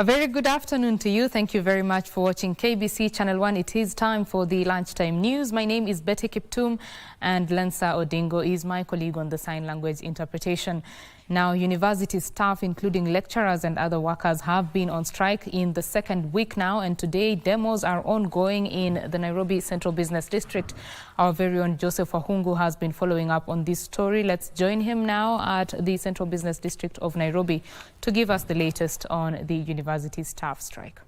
A very good afternoon to you. Thank you very much for watching KBC Channel 1. It is time for the lunchtime news. My name is Betty Kiptum and Lensa Odingo is my colleague on the sign language interpretation. Now, university staff, including lecturers and other workers, have been on strike in the second week now, and today demos are ongoing in the Nairobi Central Business District. Our very own Joseph Wahungu has been following up on this story. Let's join him now at the Central Business District of Nairobi to give us the latest on the university staff strike.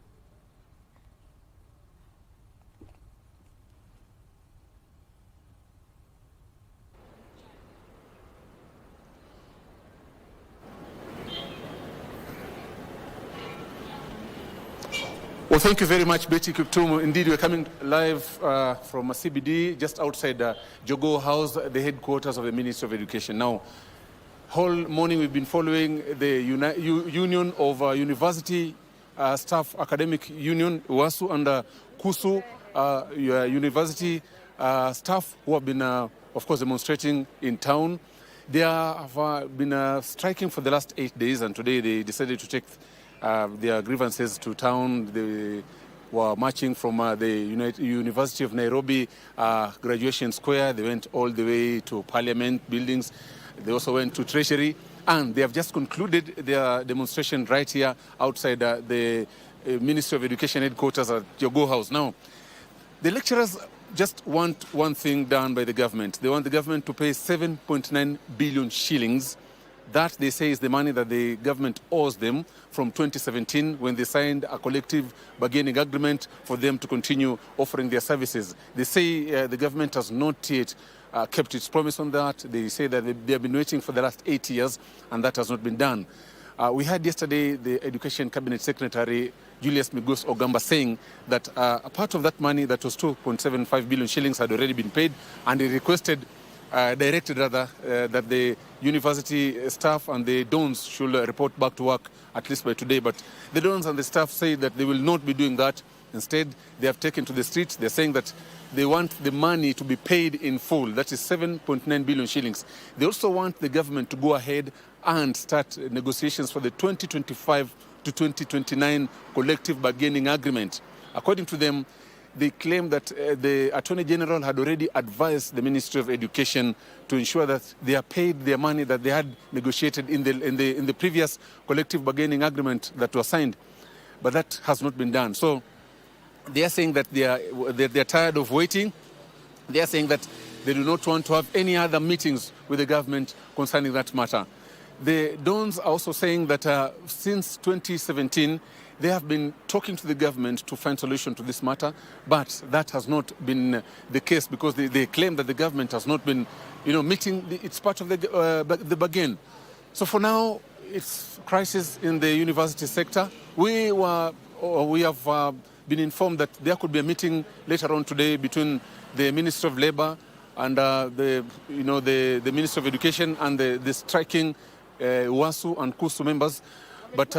Well, thank you very much, Betty Kiptum. Indeed, we're coming live from a CBD just outside Jogoo House, the headquarters of the Ministry of Education. Now, whole morning we've been following the Union of University Staff Academic Union, UASU, and KUSU, university staff who have been, of course, demonstrating in town. They have been striking for the last 8 days, and today they decided to take their grievances to town. They were marching from the University of Nairobi Graduation Square. They went all the way to Parliament buildings. They also went to Treasury, and they have just concluded their demonstration right here outside the Ministry of Education headquarters at Jogoo House. Now, the lecturers just want one thing done by the government. They want the government to pay 7.9 billion shillings. That, they say, is the money that the government owes them from 2017 when they signed a collective bargaining agreement for them to continue offering their services. They say the government has not yet kept its promise on that. They say that they have been waiting for the last 8 years, and that has not been done. We heard yesterday the Education Cabinet Secretary, Julius Migos Ogamba, saying that a part of that money, that was 2.75 billion shillings, had already been paid, and he directed that the university staff and the dons should report back to work at least by today. But the dons and the staff say that they will not be doing that. Instead, they have taken to the streets. They're saying that they want the money to be paid in full. That is 7.9 billion shillings. They also want the government to go ahead and start negotiations for the 2025 to 2029 collective bargaining agreement. According to them, they claim that the Attorney General had already advised the Ministry of Education to ensure that they are paid their money that they had negotiated in the previous collective bargaining agreement that was signed, but that has not been done. So they are saying that they are tired of waiting. They are saying that they do not want to have any other meetings with the government concerning that matter. The dons are also saying that since 2017, they have been talking to the government to find solution to this matter, but that has not been the case because they claim that the government has not been, meeting its part of the bargain. So for now, it's crisis in the university sector. We have been informed that there could be a meeting later on today between the Ministry of Labour and the Ministry of Education and the striking UASU and KUSU members. But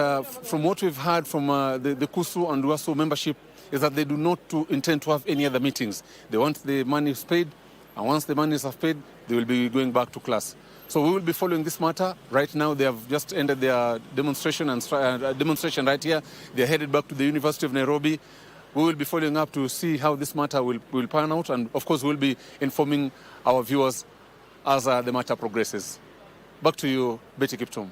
from what we've heard from the KUSU and UASU membership is that they do not intend to have any other meetings. They want the money paid, and once the money is paid, they will be going back to class. So we will be following this matter. Right now, they have just ended their demonstration demonstration right here. They're headed back to the University of Nairobi. We will be following up to see how this matter will pan out, and of course, we'll be informing our viewers as the matter progresses. Back to you, Betty Kiptum.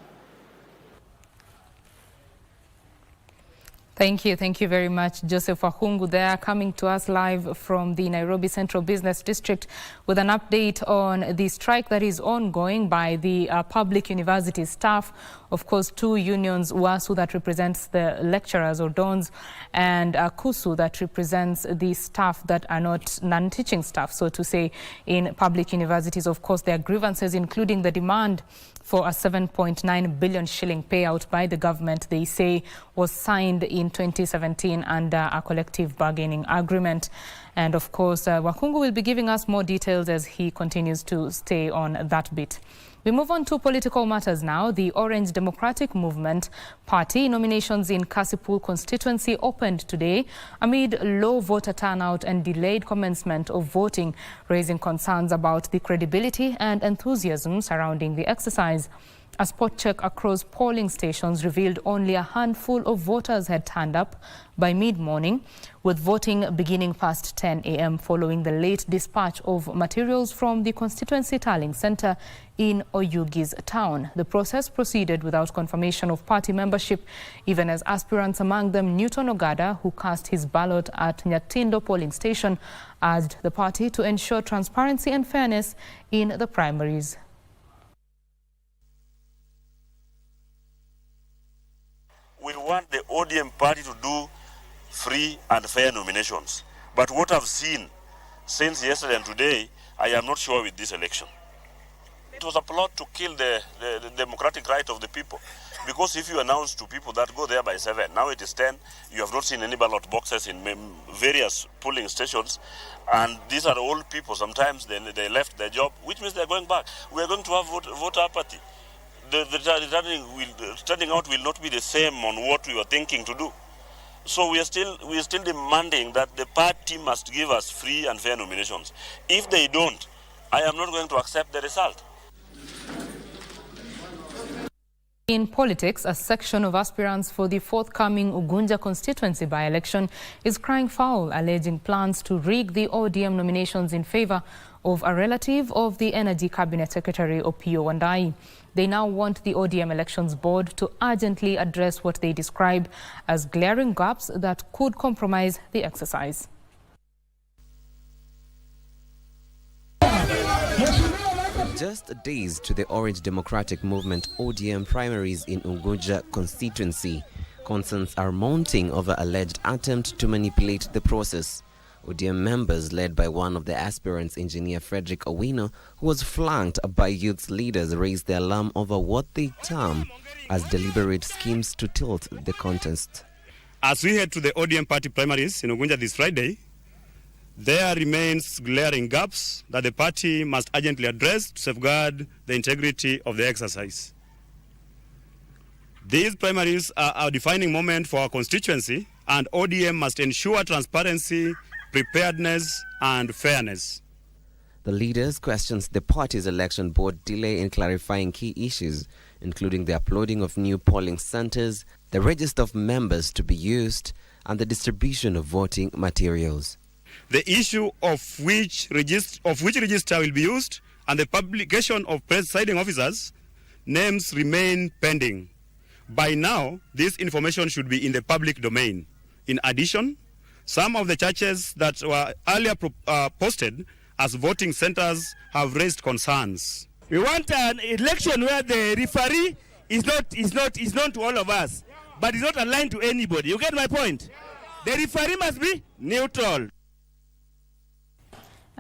Thank you very much, Joseph Wahungu there, coming to us live from the Nairobi Central Business District with an update on the strike that is ongoing by the public university staff. Of course, two unions, UASU that represents the lecturers or dons, and KUSU that represents the staff that are not non-teaching staff, so to say, in public universities. Of course, their grievances, including the demand for a 7.9 billion shilling payout by the government, they say was signed in 2017 under a collective bargaining agreement. And of course, Wahungu will be giving us more details as he continues to stay on that bit. We move on to political matters now. The Orange Democratic Movement Party nominations in Kisii constituency opened today amid low voter turnout and delayed commencement of voting, raising concerns about the credibility and enthusiasm surrounding the exercise. A spot check across polling stations revealed only a handful of voters had turned up by mid-morning, with voting beginning past 10 a.m. following the late dispatch of materials from the constituency tallying centre in Oyugi's town. The process proceeded without confirmation of party membership, even as aspirants, among them Newton Ogada, who cast his ballot at Nyatindo polling station, urged the party to ensure transparency and fairness in the primaries. We want the ODM party to do free and fair nominations. But what I've seen since yesterday and today, I am not sure with this election. It was a plot to kill the democratic right of the people. Because if you announce to people that go there by 7, now it is 10, you have not seen any ballot boxes in various polling stations. And these are old people. Sometimes they left their job, which means they're going back. We are going to have voter apathy. The turning out will not be the same on what we were thinking to do. So we are still demanding that the party must give us free and fair nominations. If they don't, I am not going to accept the result. In politics, a section of aspirants for the forthcoming Ugunja constituency by-election is crying foul, alleging plans to rig the ODM nominations in favour of a relative of the Energy Cabinet Secretary Opiyo Wandayi. They now want the ODM Elections Board to urgently address what they describe as glaring gaps that could compromise the exercise. Just days to the Orange Democratic Movement ODM primaries in Ugunja constituency, concerns are mounting over alleged attempt to manipulate the process. ODM members, led by one of the aspirants, Engineer Frederick Owino, who was flanked by youth leaders, raised the alarm over what they term as deliberate schemes to tilt the contest. As we head to the ODM party primaries in Ugunja this Friday, there remains glaring gaps that the party must urgently address to safeguard the integrity of the exercise. These primaries are a defining moment for our constituency, and ODM must ensure transparency, preparedness and fairness. The leaders questions the party's election board delay in clarifying key issues, including the uploading of new polling centers, the register of members to be used, and the distribution of voting materials. The issue of which register will be used and the publication of presiding officers' names remain pending. By now, this information should be in the public domain. In addition, some of the churches that were earlier posted as voting centers have raised concerns. We want an election where the referee is known to all of us, but is not aligned to anybody. You get my point? The referee must be neutral.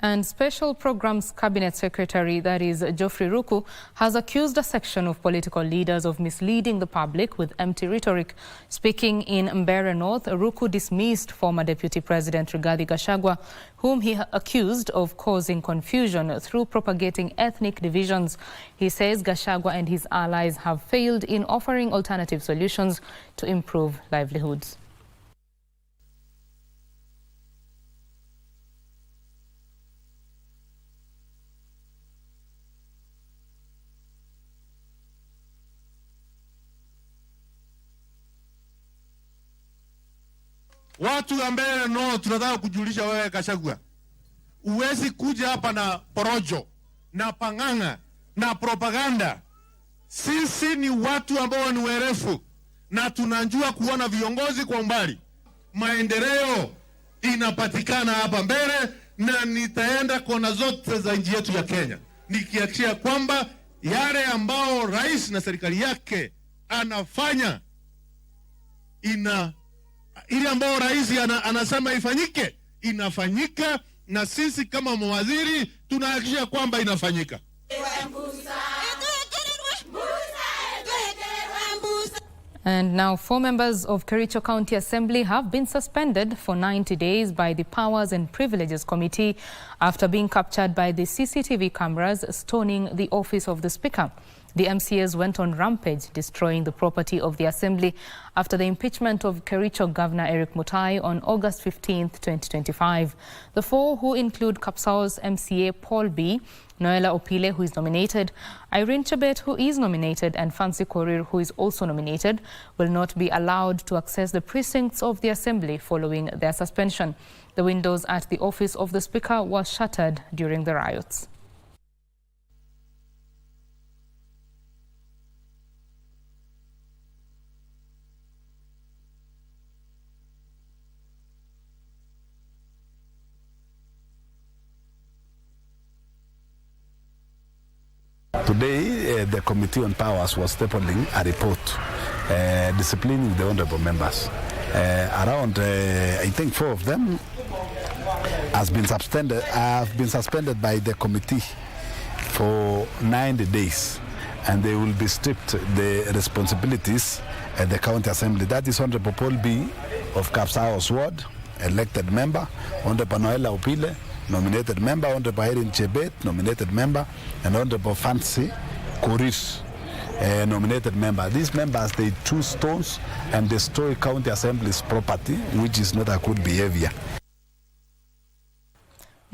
And Special Programs Cabinet Secretary, that is Geoffrey Ruku, has accused a section of political leaders of misleading the public with empty rhetoric. Speaking in Mbeere North, Ruku dismissed former Deputy President Rigathi Gachagua, whom he accused of causing confusion through propagating ethnic divisions. He says Gachagua and his allies have failed in offering alternative solutions to improve livelihoods. Watu wa Mbeere North tunataka kujulisha wewe Gachagua. Uwezi kuja hapa na porojo, na panganga, na propaganda. Sisi ni watu ambao ni werefu na tunajua kuona viongozi kwa umbali. Maendeleo inapatikana hapa Mbeere na nitaenda kona zote za nchi yetu ya Kenya, nikihakikisha kwamba yale ambao rais na serikali yake anafanya ile ambayo rais anasema ifanyike inafanyika, na sisi kama mawaziri tunahakikisha kwamba inafanyika. And now 4 members of Kericho County Assembly have been suspended for 90 days by the Powers and Privileges Committee after being captured by the CCTV cameras stoning the office of the Speaker. The MCAs went on rampage, destroying the property of the Assembly after the impeachment of Kericho Governor Eric Mutai on August 15, 2025. The four, who include Kapsao's MCA Paul B., Noela Opile, who is nominated, Irene Chebet, who is nominated, and Fancy Korir, who is also nominated, will not be allowed to access the precincts of the Assembly following their suspension. The windows at the office of the Speaker were shattered during the riots. Today, the Committee on Powers was tabling a report disciplining the honorable members. Around, I think 4 of them have been suspended by the committee for 90 days, and they will be stripped the responsibilities at the County Assembly. That is Honorable Paul B. of Kapsao's ward, elected member, Honorable Noela Opile, nominated member, Honorable Irene Chebet, nominated member, and Honorable Fancy Korir, nominated member. These members, they threw stones and destroy County Assembly's property, which is not a good behavior.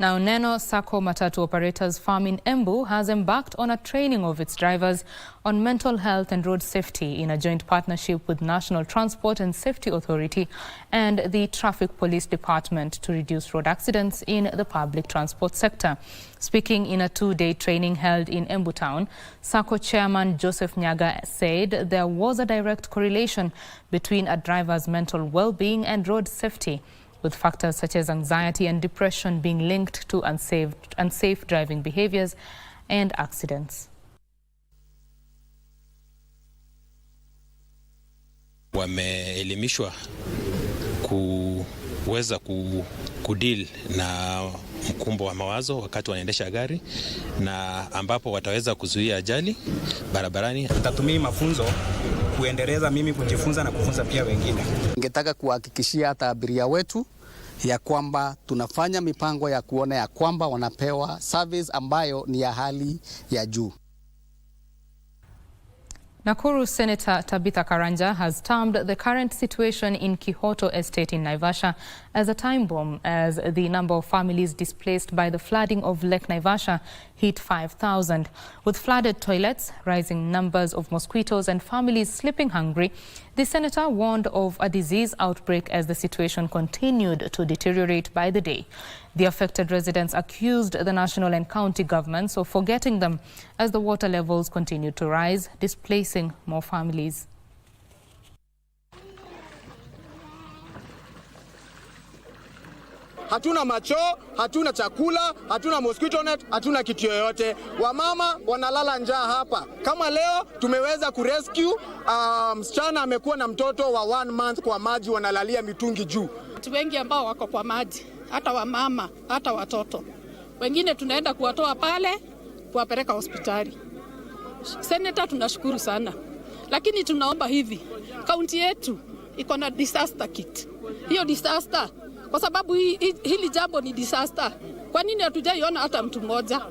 Now, Neno Sacco Matatu Operators Farm in Kiambu has embarked on a training of its drivers on mental health and road safety in a joint partnership with National Transport and Safety Authority and the Traffic Police Department to reduce road accidents in the public transport sector. Speaking in a 2-day training held in Kiambu town, Sacco chairman Joseph Nyaga said there was a direct correlation between a driver's mental well-being and road safety, with factors such as anxiety and depression being linked to unsafe driving behaviors and accidents. Wameelimishwa kuweza kudeal na mkumbo wa mawazo wakati wanaendesha gari, na ambapo wataweza kuzuia ajali barabarani. Tutatumia mafunzo kuendeleza mimi kujifunza na kufunza pia wengine. Ningetaka kuhakikishia hata abiria wetu ya kwamba tunafanya mipango ya kuona ya kwamba wanapewa service ambayo ni ya hali ya juu. Nakuru Senator Tabitha Karanja has termed the current situation in Kihoto Estate in Naivasha as a time bomb, as the number of families displaced by the flooding of Lake Naivasha hit 5,000. With flooded toilets, rising numbers of mosquitoes and families sleeping hungry, the senator warned of a disease outbreak as the situation continued to deteriorate by the day. The affected residents accused the national and county governments of forgetting them as the water levels continued to rise, displacing more families. Hatuna macho, hatuna chakula, hatuna mosquito net, hatuna kitu yoyote. Wamama wanalala njaa hapa. Kama leo tumeweza kurescue msichana amekuwa na mtoto wa 1 month kwa maji, wanalalia mitungi juu. Watu wengi ambao wako kwa maji, hata wamama, hata watoto. Wengine tunaenda kuwatoa pale, kuwapeleka hospitali. Senator, tunashukuru sana. Lakini tunaomba hivi, kaunti yetu iko na disaster kit. Hiyo disaster, kwa sababu hili jambo ni disaster. Kwa nini hatujaiona hata mtu mmoja?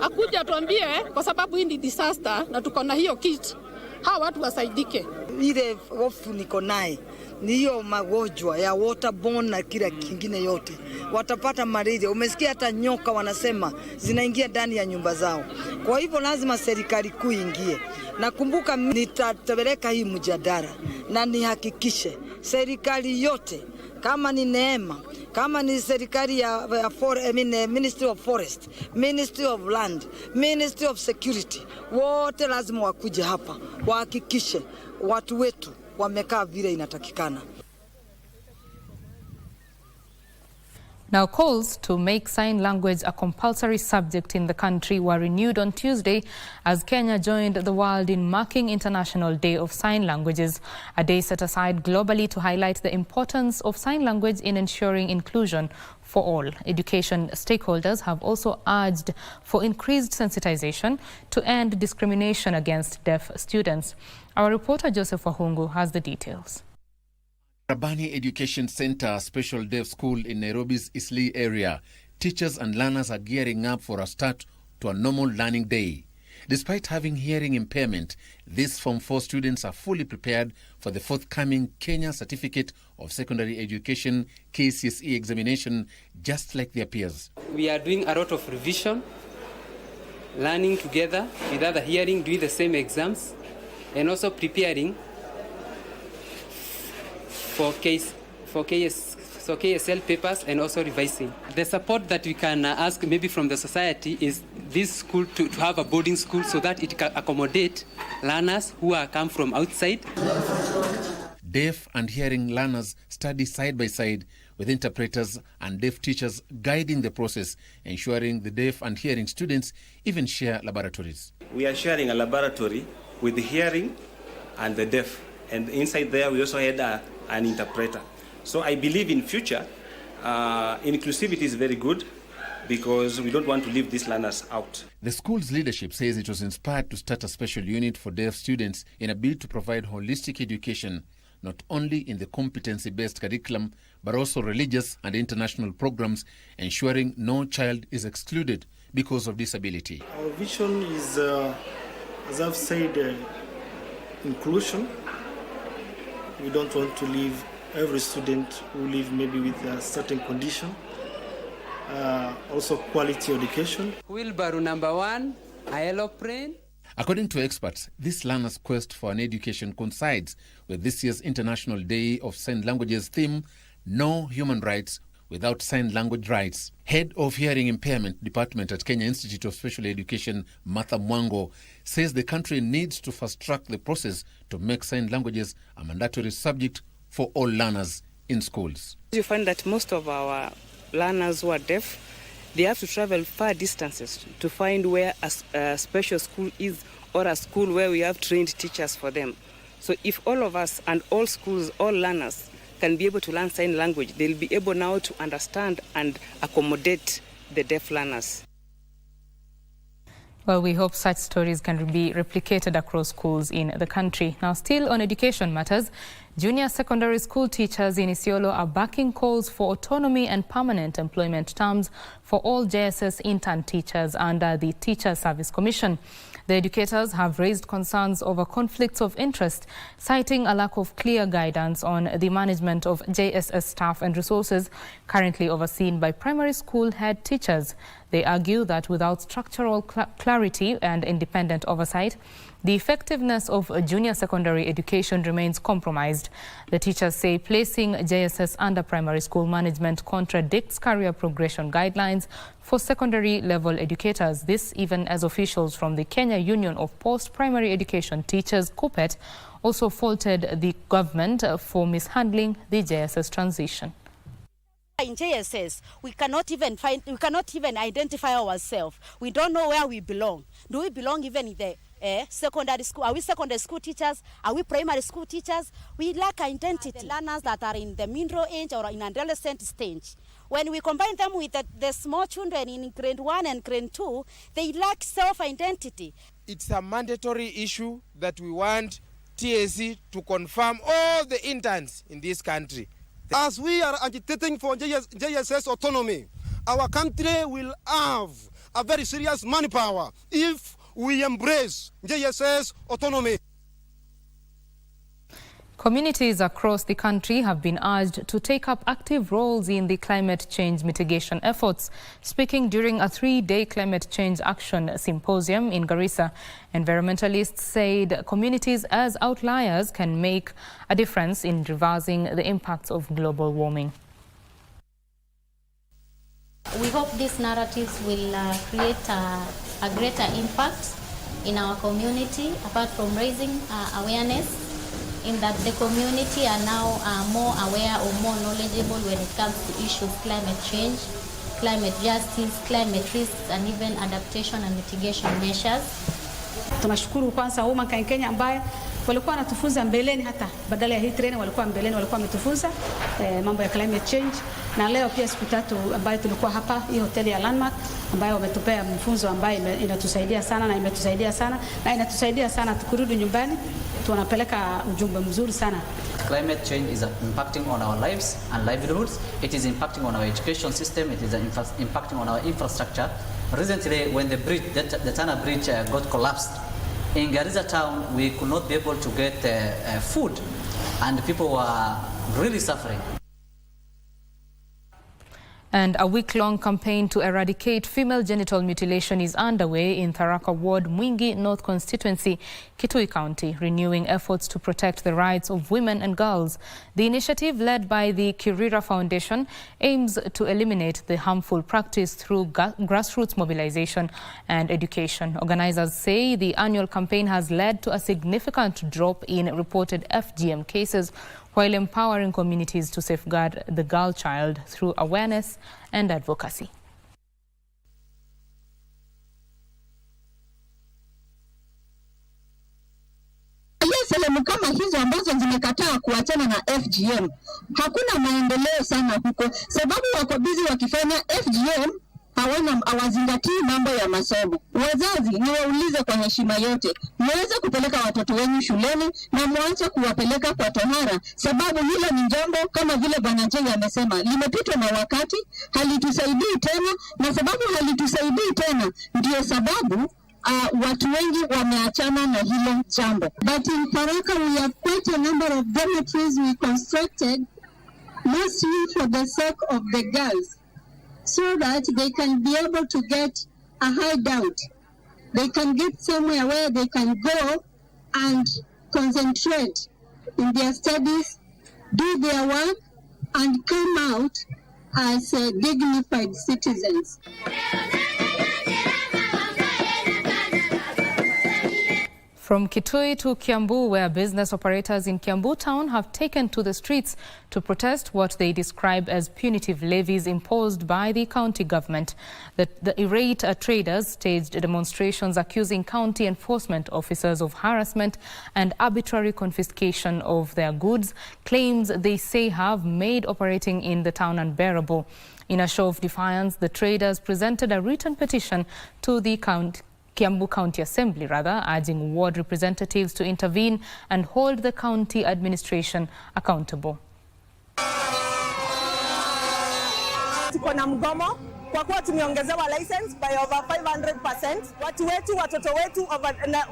Akuja tuambie, kwa sababu hii ni disaster na tuko na hiyo kit. Hawa watu wasaidike. Ile hofu niko naye ni hiyo magonjwa ya waterborne na kila kingine yote. Watapata malaria. Umesikia hata nyoka wanasema zinaingia ndani ya nyumba zao. Kwa hivyo lazima serikali kuu ingie. Nakumbuka nitapeleka hii mjadala na nihakikishe serikali yote, kama ni Neema, kama ni serikali ya Ministry of Forest, Ministry of Land, Ministry of Security, wote lazima wakuje hapa wahakikishe watu wetu wamekaa vile inatakikana. Now, calls to make sign language a compulsory subject in the country were renewed on Tuesday as Kenya joined the world in marking International Day of Sign Languages, a day set aside globally to highlight the importance of sign language in ensuring inclusion for all. Education stakeholders have also urged for increased sensitization to end discrimination against deaf students. Our reporter Joseph Wahungu has the details. Rabani Education Center Special Deaf School in Nairobi's Kisii area. Teachers and learners are gearing up for a start to a normal learning day. Despite having hearing impairment, these Form 4 students are fully prepared for the forthcoming Kenya Certificate of Secondary Education KCSE examination, just like their peers. We are doing a lot of revision, learning together with other hearing, doing the same exams, and also preparing for KSL papers and also revising. The support that we can ask maybe from the society is this school to have a boarding school so that it can accommodate learners who come from outside. Deaf and hearing learners study side by side with interpreters and deaf teachers guiding the process, ensuring the deaf and hearing students even share laboratories. We are sharing a laboratory with the hearing and the deaf, and inside there we also had an interpreter. So I believe in future, inclusivity is very good because we don't want to leave these learners out. The school's leadership says it was inspired to start a special unit for deaf students in a bid to provide holistic education, not only in the competency-based curriculum, but also religious and international programs, ensuring no child is excluded because of disability. Our vision is, as I've said, inclusion. We don't want to leave every student who live maybe with a certain condition. Also quality education. Wheelbarrow number 1, a yellow plane. According to experts, this learners' quest for an education coincides with this year's International Day of Sign Languages theme, No Human Rights Without Sign Language Rights. Head of Hearing Impairment Department at Kenya Institute of Special Education, Martha Mwango, says the country needs to fast-track the process to make sign languages a mandatory subject for all learners in schools. You find that most of our learners who are deaf, they have to travel far distances to find where a special school is, or a school where we have trained teachers for them. So if all of us and all schools, all learners can be able to learn sign language, they'll be able now to understand and accommodate the deaf learners. Well, we hope such stories can be replicated across schools in the country. Now, still on education matters, junior secondary school teachers in Isiolo are backing calls for autonomy and permanent employment terms for all JSS intern teachers under the Teacher Service Commission. The educators have raised concerns over conflicts of interest, citing a lack of clear guidance on the management of JSS staff and resources currently overseen by primary school head teachers. They argue that without structural clarity and independent oversight, the effectiveness of junior secondary education remains compromised. The teachers say placing JSS under primary school management contradicts career progression guidelines for secondary level educators. This even as officials from the Kenya Union of Post-Primary Education Teachers, KUPPET, also faulted the government for mishandling the JSS transition. In JSS, we cannot even identify ourselves. We don't know where we belong. Do we belong even in the secondary school? Are we secondary school teachers? Are we primary school teachers? We lack identity. The learners that are in the middle age or in adolescent stage, when we combine them with the small children in grade 1 and grade 2, they lack self-identity. It's a mandatory issue that we want TSC to confirm all the interns in this country. As we are agitating for JSS autonomy, our country will have a very serious manpower if we embrace JSS autonomy. Communities across the country have been urged to take up active roles in the climate change mitigation efforts. Speaking during a 3-day climate change action symposium in Garissa, environmentalists said communities as outliers can make a difference in reversing the impacts of global warming. We hope these narratives will create a greater impact in our community, apart from raising awareness, in that the community are now more aware or more knowledgeable when it comes to issues climate change, climate justice, climate risks, and even adaptation and mitigation measures. Tunashukuru kwanza Women Kenya ambaye walikuwa wanatufunza mbeleni, hata badala ya hii training walikuwa mbeleni, walikuwa wametufunza mambo ya climate change. Na leo pia siku 3 ambayo tulikuwa hapa hii hoteli ya Landmark ambayo wametupea mfunzo ambayo inatusaidia sana na imetusaidia sana na inatusaidia sana tukirudi nyumbani tunapeleka ujumbe mzuri sana. Climate change is impacting on our lives and livelihoods. It is impacting on our education system. It is impacting on our infrastructure. Recently, when the bridge, the Tana Bridge got collapsed, in Garissa town, we could not be able to get food, and people were really suffering. And a week-long campaign to eradicate female genital mutilation is underway in Tharaka Ward, Mwingi North Constituency, Kitui County, renewing efforts to protect the rights of women and girls. The initiative, led by the Kirira Foundation, aims to eliminate the harmful practice through grassroots mobilization and education. Organizers say the annual campaign has led to a significant drop in reported FGM cases, while empowering communities to safeguard the girl child through awareness and advocacy. Sehemu kama hizo ambazo zimekataa kuachana na FGM, hakuna maendeleo sana huko, sababu wako busy wakifanya FGM, hawazingatii mambo ya masomo. Wazazi, niwaulize kwa heshima yote, mweze kupeleka watoto wenu shuleni na mwache kuwapeleka kwa tohara, sababu hilo ni jambo kama vile Bwana Chenga amesema, limepitwa na wakati, halitusaidii tena, na sababu halitusaidii tena ndio sababu watu wengi wameachana na hilo jambo. But in Tharaka we have quite a number of dormitories we constructed, mostly for the sake of the girls, so that they can be able to get a hideout. They can get somewhere where they can go and concentrate in their studies, do their work, and come out as dignified citizens. From Kitui to Kiambu, where business operators in Kiambu town have taken to the streets to protest what they describe as punitive levies imposed by the county government. The irate traders staged demonstrations accusing county enforcement officers of harassment and arbitrary confiscation of their goods, claims they say have made operating in the town unbearable. In a show of defiance, the traders presented a written petition to the Kiambu County Assembly, urging ward representatives to intervene and hold the county administration accountable. Tuko na mgomo kwa kuwa tumeongezewa license by over 500%. Watu wetu, watoto wetu,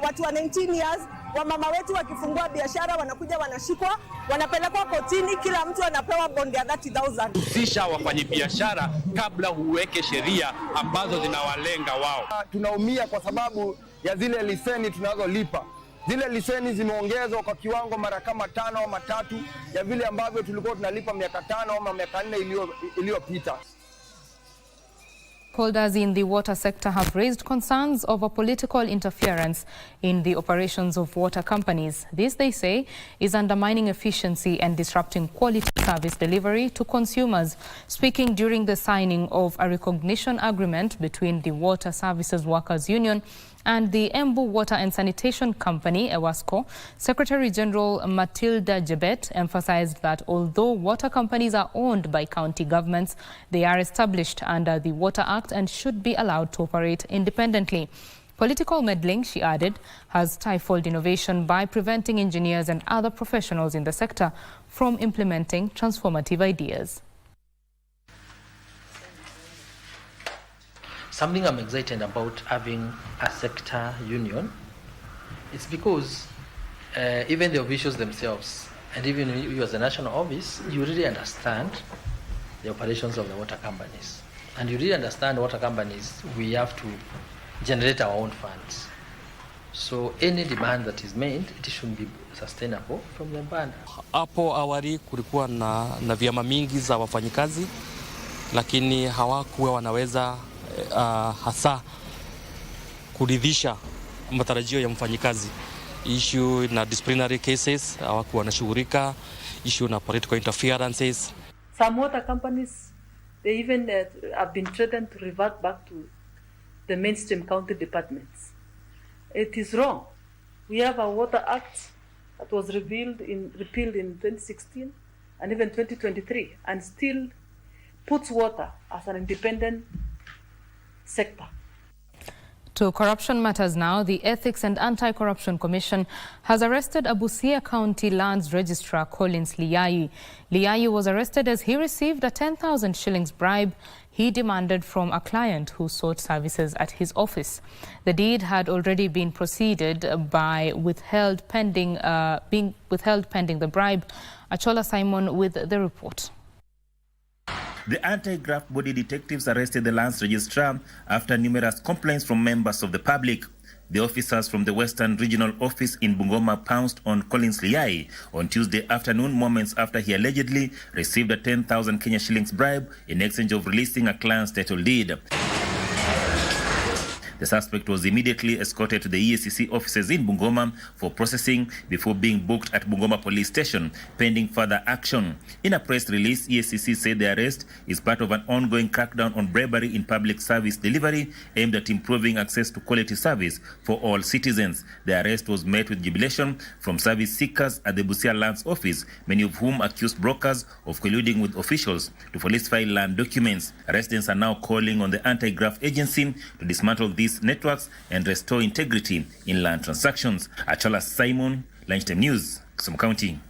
watu wa 19 years, wamama wetu wakifungua biashara wanakuja wanashikwa, wanapelekwa kotini, kila mtu anapewa bondi ya 30,000. Husisha wafanyabiashara kabla huweke sheria ambazo zinawalenga wao. Tunaumia kwa sababu ya zile leseni tunazolipa. Zile leseni zimeongezwa kwa kiwango mara kama 5 ama 3 ya vile ambavyo tulikuwa tunalipa miaka 5 ama miaka 4 iliyopita. Stakeholders in the water sector have raised concerns over political interference in the operations of water companies. This, they say, is undermining efficiency and disrupting quality service delivery to consumers. Speaking during the signing of a recognition agreement between the Water Services Workers Union and the Embu Water and Sanitation Company, EWASCO, Secretary General Matilda Jebet emphasized that although water companies are owned by county governments, they are established under the Water Act and should be allowed to operate independently. Political meddling, she added, has stifled innovation by preventing engineers and other professionals in the sector from implementing transformative ideas. Something I'm excited about having a sector union, it's because even the officials themselves, and even you as a national office, you really understand the operations of the water companies. And you really understand water companies, we have to generate our own funds. So any demand that is made, it should be sustainable from the band. Hapo awali kulikuwa na vyama mingi za wafanyikazi, lakini hawakuwa wanaweza hasa kuridhisha matarajio ya mfanyikazi. Issue na disciplinary cases hawakuwa wanashughulika, issue na political interferences. Some water companies, they even have been threatened to revert back to the mainstream county departments. It is wrong. We have a Water Act that was repealed in 2016 and even 2023, and still puts water as an independent sector. To corruption matters now, the Ethics and Anti-Corruption Commission has arrested a Busia County Lands Registrar Collins Liai. Liai was arrested as he received a 10,000 shillings bribe he demanded from a client who sought services at his office. The deed had already been proceeded by being withheld pending the bribe. Achola Simon with the report. The anti-graft body detectives arrested the lands registrar after numerous complaints from members of the public. The officers from the Western Regional Office in Bungoma pounced on Collins Liai on Tuesday afternoon, moments after he allegedly received a 10,000 Kenya shillings bribe in exchange of releasing a client's title deed. The suspect was immediately escorted to the EACC offices in Bungoma for processing before being booked at Bungoma Police Station, pending further action. In a press release, EACC said the arrest is part of an ongoing crackdown on bribery in public service delivery aimed at improving access to quality service for all citizens. The arrest was met with jubilation from service seekers at the Busia Lands Office, many of whom accused brokers of colluding with officials to falsify land documents. Residents are now calling on the anti-graft agency to dismantle these networks and restore integrity in land transactions. Achola Simon, Lunchtime News, Kisumu County.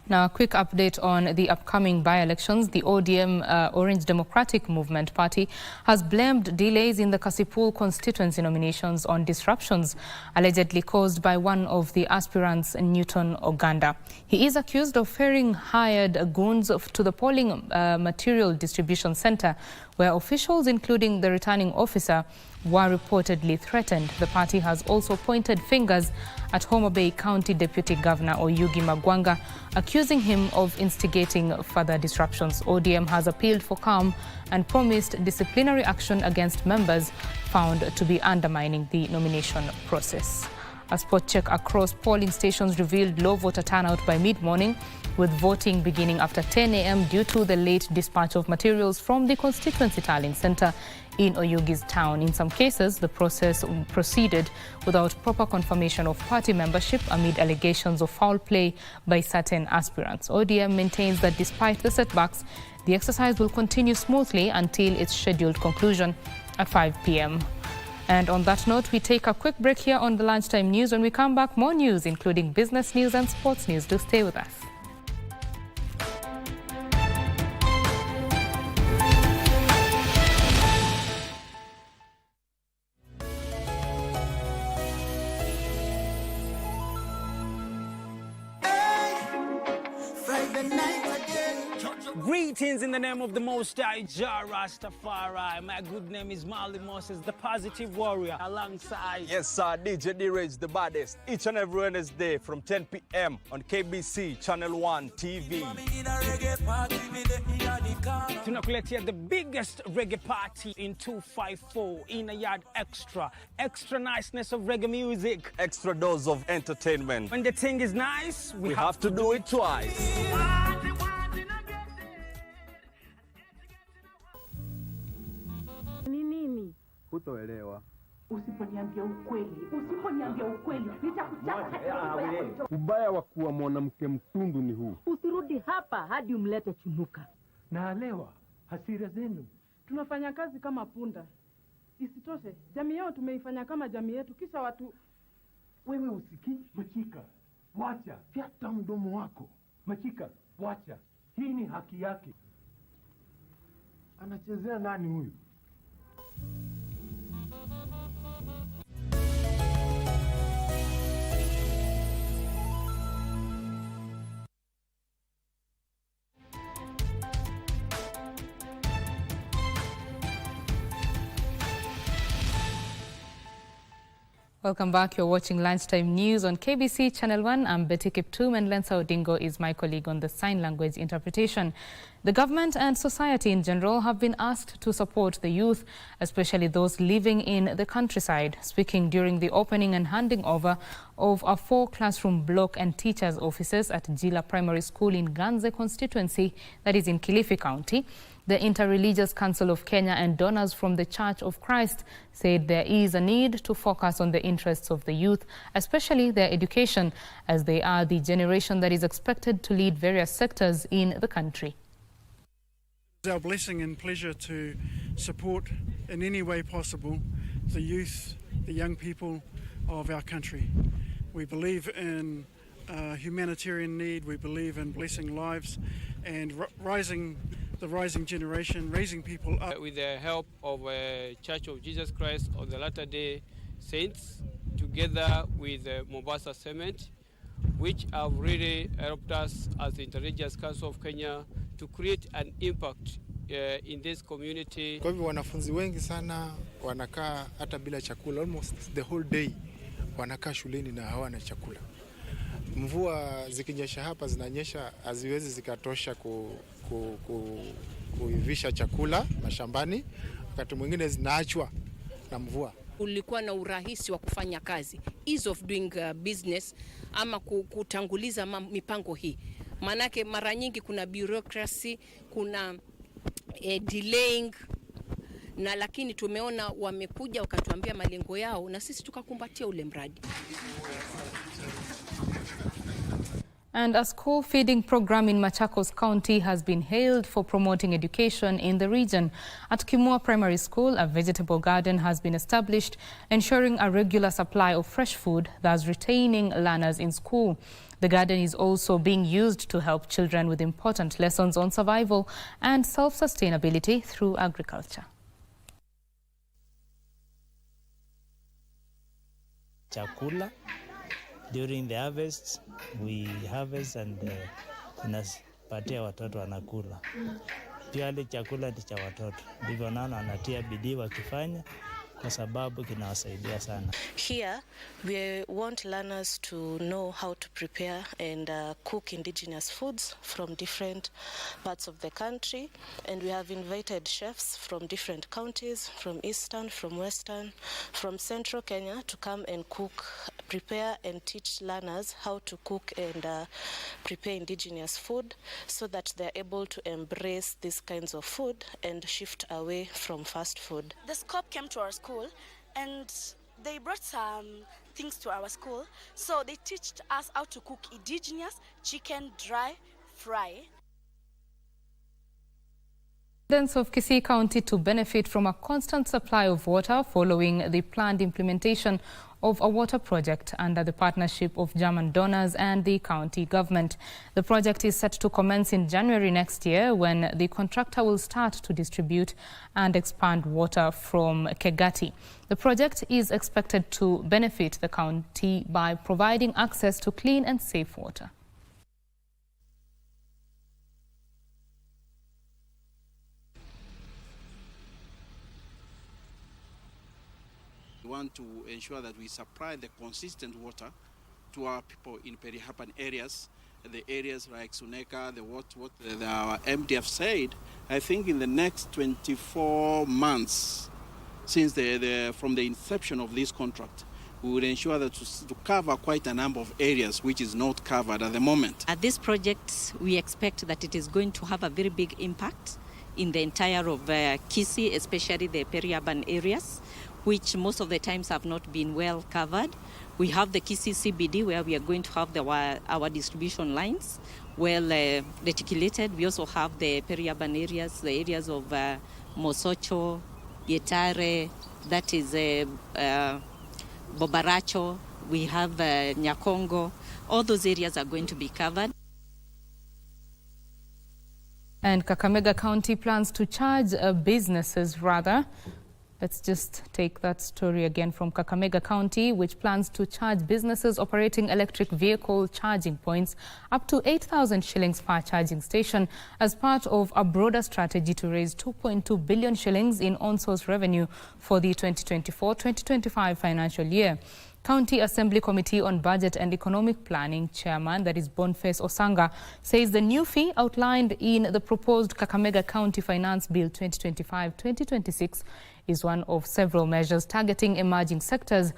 Now, a quick update on the upcoming by-elections. The ODM Orange Democratic Movement Party has blamed delays in the Kasipul constituency nominations on disruptions allegedly caused by one of the aspirants, Newton Oganda. He is accused of ferrying hired goons to the polling material distribution center, where officials, including the returning officer, were reportedly threatened. The party has also pointed fingers at Homa Bay County Deputy Governor Oyugi Magwanga, accusing him of instigating further disruptions. ODM has appealed for calm and promised disciplinary action against members found to be undermining the nomination process. A spot check across polling stations revealed low voter turnout by mid-morning, with voting beginning after 10 a.m. due to the late dispatch of materials from the constituency tallying center in Oyugi's town. In some cases, the process proceeded without proper confirmation of party membership amid allegations of foul play by certain aspirants. ODM maintains that despite the setbacks, the exercise will continue smoothly until its scheduled conclusion at 5 p.m. And on that note, we take a quick break here on the Lunchtime News. When we come back, more news, including business news and sports news. Do stay with us. Greetings in the name of the Most High Jah Rastafari. My good name is Marley Moses, the positive warrior, alongside... Yes, sir, DJ D-Rage, the baddest. Each and every Wednesday from 10 p.m. on KBC Channel 1 TV. Tunakuletea the biggest reggae party in 254 in a yard extra. Extra niceness of reggae music. Extra dose of entertainment. When the thing is nice, we have to do it twice. Ni nini? Kutoelewa. Usiponiambia ukweli, nitakuchapa. Ubaya wa kuwa mwanamke mtundu ni huu. Usirudi hapa hadi umlete Chimuka. Naelewa hasira zenu. Tunafanya kazi kama punda. Isitoshe, jamii yao tumeifanya kama jamii yetu, kisha watu... Wewe usikii? Machika, wacha, fyata mdomo wako. Machika, wacha. Hii ni haki yake. Anachezea nani huyu? Welcome back. You're watching Lunchtime News on KBC Channel 1. I'm Betty Kiptum, and Lensa Odingo is my colleague on the sign language interpretation. The government and society in general have been asked to support the youth, especially those living in the countryside. Speaking during the opening and handing over of a 4-classroom block and teachers' offices at Jila Primary School in Ganze constituency, that is in Kilifi County, the Interreligious Council of Kenya and donors from the Church of Christ said there is a need to focus on the interests of the youth, especially their education, as they are the generation that is expected to lead various sectors in the country. It's our blessing and pleasure to support in any way possible the youth, the young people of our country. We believe in humanitarian need, we believe in blessing lives and the rising generation, raising people up. With the help of Church of Jesus Christ of the Latter-day Saints, together with Mombasa Cement, which have really helped us as the Interreligious Council of Kenya to create an impact in this community. Kwa hivyo wanafunzi wengi sana wanakaa hata bila chakula, almost the whole day wanakaa shuleni na hawana chakula. Mvua zikinyesha hapa zinanyesha haziwezi zikatosha kuivisha chakula mashambani, wakati mwingine zinaachwa na mvua. Ulikuwa na urahisi wa kufanya kazi, ease of doing business, ama kutanguliza mipango hii. Manake mara nyingi kuna bureaucracy, kuna delaying, na lakini tumeona wamekuja wakatuambia malengo yao na sisi tukakumbatia ule mradi. And a school feeding program in Machakos County has been hailed for promoting education in the region. At Kimua Primary School, a vegetable garden has been established, ensuring a regular supply of fresh food, thus retaining learners in school. The garden is also being used to help children with important lessons on survival and self-sustainability through agriculture. Chakula. During the harvest, we harvest and tunapatia watoto wanakula. Pia chakula ni cha watoto. Ndivyo naona wanatia bidii wakifanya kwa sababu kinawasaidia sana. Here we want learners to know how to prepare and cook indigenous foods from different parts of the country, and we have invited chefs from different counties, from eastern, from western, from central Kenya to come and cook, prepare and teach learners how to cook and prepare indigenous food so that they're able to embrace these kinds of food and shift away from fast food. The SCOP came to our school and they brought some things to our school. So they taught us how to cook indigenous chicken dry fry. Residents of Kisii County to benefit from a constant supply of water following the planned implementation of a water project under the partnership of German donors and the county government. The project is set to commence in January next year when the contractor will start to distribute and expand water from Kegati. The project is expected to benefit the county by providing access to clean and safe water. We want to ensure that we supply the consistent water to our people in peri-urban areas, the areas like Suneka, what our MD have said. I think in the next 24 months, since from the inception of this contract, we will ensure that to cover quite a number of areas which is not covered at the moment. At this project, we expect that it is going to have a very big impact in the entire of Kisii, especially the peri-urban areas, which most of the times have not been well covered. We have the Kisii CBD where we are going to have our distribution lines well reticulated. We also have the peri-urban areas, the areas of Mosocho, Yetare, that is Bobaracho, we have Nyakongo. All those areas are going to be covered. And Kakamega County plans to charge businesses rather. Let's just take that story again from Kakamega County, which plans to charge businesses operating electric vehicle charging points up to 8,000 shillings per charging station as part of a broader strategy to raise 2.2 billion shillings in on-source revenue for the 2024-2025 financial year. County Assembly Committee on Budget and Economic Planning Chairman, that is Boniface Osanga, says the new fee outlined in the proposed Kakamega County Finance Bill 2025-2026 is one of several measures targeting emerging sectors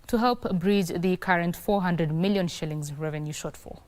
to help bridge the current 400 million shillings revenue shortfall.